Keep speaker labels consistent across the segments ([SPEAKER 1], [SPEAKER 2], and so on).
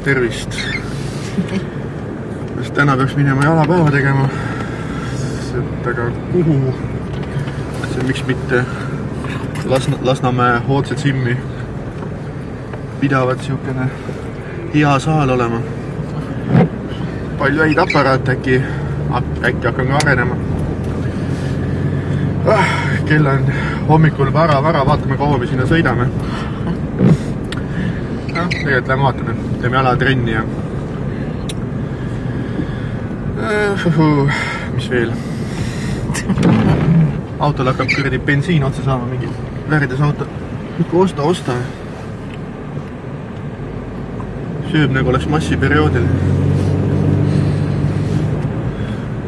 [SPEAKER 1] Tervist. Täna peaks minema jalapäeva tegema. Aga kuhu? See miks mitte Lasnamäe Hoodse Simmi pidavat siukene hea saal olema. Palju häid aparaat, äkki hakkan ka arenema. Kell on hommikul vara, vaatame kaua me sinna sõidame. Tegelikult lähme vaatame, teeme jalatrenni ja mis veel? Autol hakkab kuradi bensiin otsa saama, mingi väärides auto. Osta. Sööb nagu oleks massiperioodil.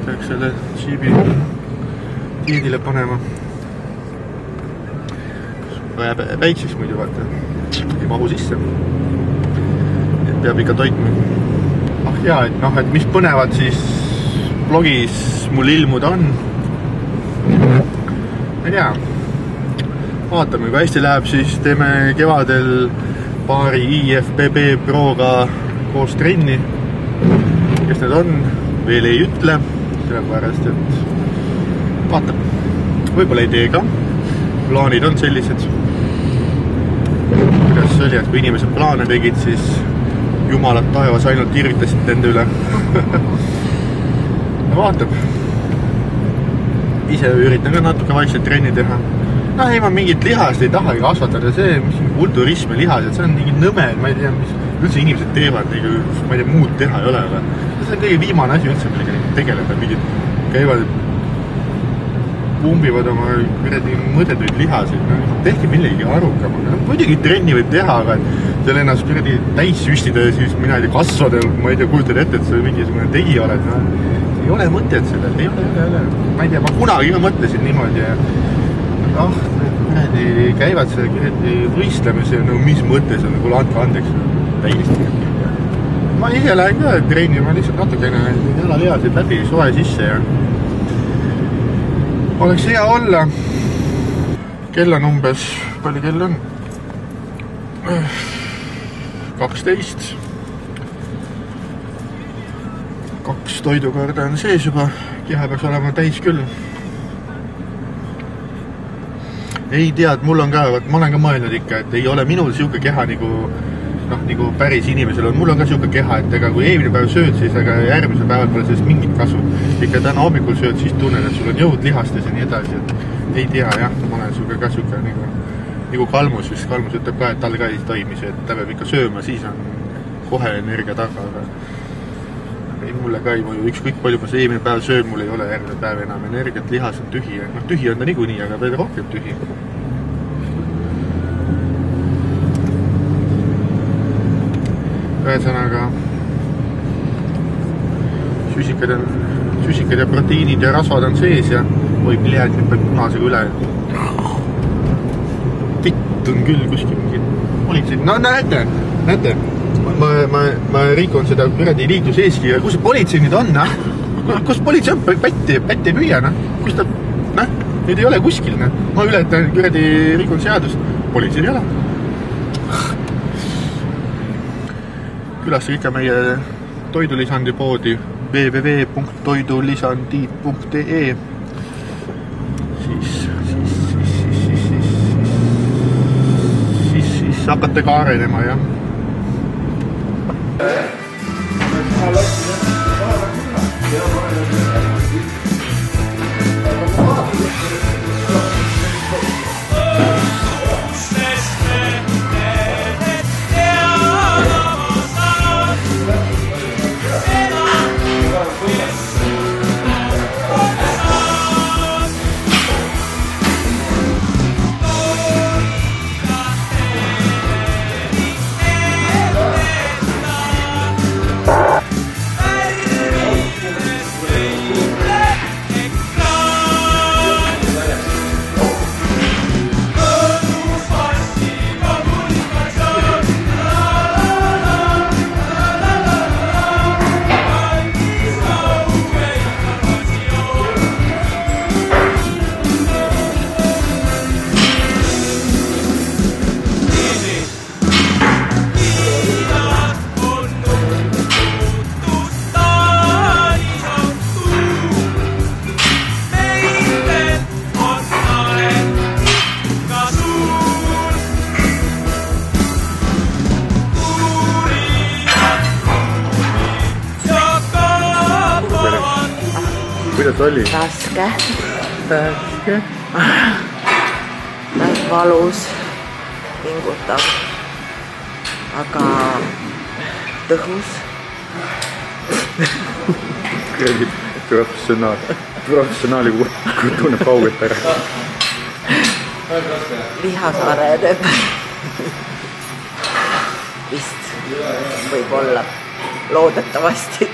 [SPEAKER 1] Peaks selle džiibi tiidile panema. Jääb väikseks muidu, vaata. Ei mahu sisse. Et peab ikka toitma. Et mis põnevad siis blogis mul ilmuda on. Ma ei tea. Vaatame, kui hästi läheb, siis teeme kevadel paari IFBB Proga koos trenni. Kes need on, veel ei ütle, sellepärast, et vaatame. Võib-olla ei tee ka. Plaanid on sellised. Kuidas see oli, et kui inimesed plaane tegid, siis jumalad taevas ainult irvitasid enda üle. Vaatab. Ise üritan ka natuke vaikselt trenni teha. Ei ma mingit lihast ei tahagi kasvatada. See, mis on kulturism ja lihased, see on mingi nõme. Ma ei tea, mis üldse inimesed teevad. Ma ei tea, muud teha ei ole. See on kõige viimane asi üldse, millega tegeleda. Mingid käivad, pumbivad oma mõttetuid lihasid. Tehke millegi arukama. Muidugi trenni võib teha, aga seal ennast täis süstida ja siis mina ei tea kasvada. Ma ei tea, kujutad ette, et see mingisugune tegi oled. Ei ole mõtet sellel. Ei ole. Ma ei tea, ma kunagi ka mõtlesin niimoodi. Käivad selle võistlemise, mis mõttes on, kuule andke andeks. Täiesti. Ma ise lähen ka trenni, ma lihtsalt natukene jalalihasid läbi soe sisse ja oleks hea olla. Kell on umbes, palju kell on? 12. 2 toidukorda on sees juba, keha peaks olema täis küll. Ei tea, et mul on ka, ma olen ka mõelnud ikka, et ei ole minul siuke keha nagu päris inimesel on. Mul on ka siuke keha, et ega kui eelmine päev sööd, siis aga järgmisel päeval pole sellest mingit kasu. Ikka täna hommikul sööd, siis tunnen, et sul on jõud lihastes ja nii edasi. Et ei tea, jah, ma olen siuke ka siuke nagu Kalmus, vist Kalmus ütleb ka, et tal ka ei toimis, et ta peab ikka sööma, siis on kohe energia taga, aga mulle ka ei mõju, ükskõik palju ma see eelmine päev söön, mul ei ole järgmine päev enam energiat, lihas on tühi. Tühi on ta niikuinii, aga veel rohkem tühi. Ühesõnaga süsikad ja proteiinid ja rasvad on sees ja oi, pljääd, nüüd peab punasega üle. Vitt on küll kuskil mingid politseid. Näete. Ma rikun seda kuradi liikluse eeskirja. Kus see politsei nüüd on? Kus politsei on? Pätti ei püüa. Kus ta? Nüüd ei ole kuskil. Ma ületan kuradi rikun seadust. Politsei ei ole. Külastage ikka meie toidulisandi poodi www.toidulisandi.ee Siis hakata ka arenema, jah. kuidas oli?
[SPEAKER 2] Raske. Valus, pingutav, aga tõhus.
[SPEAKER 1] Professionaali tunneb kaugelt ära.
[SPEAKER 2] Lihasaare teeb. Vist võib olla loodetavasti.